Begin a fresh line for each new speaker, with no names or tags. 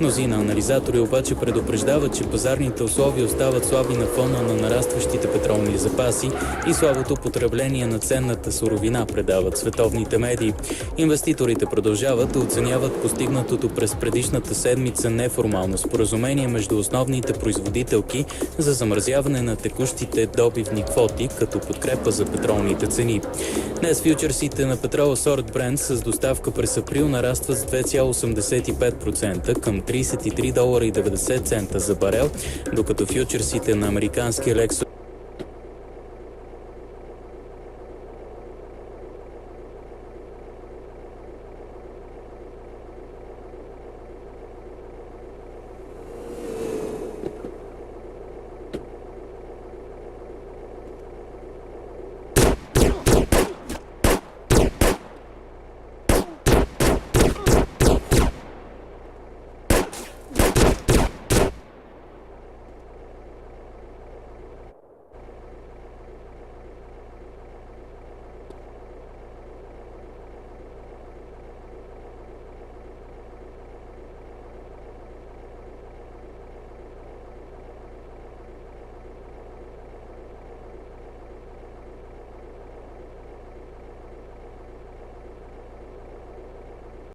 Мнозина анализатори обаче предупреждават, че пазарните условия остават слаби на фона на нарастващите петролни запаси и слабото потребление на ценната суровина, предават световните медии. Инвеститорите продължават да оценяват постигнатото през предишната седмица неформално споразумение между основните производителки за замразяване на текущите добивни квоти като подкрепа за петролните цени. Днес фьючерсите на петрола сорт Brent с доставка през април нарастват с 2,85% към $33.90 за барел, докато фьючерсите на американския Lexus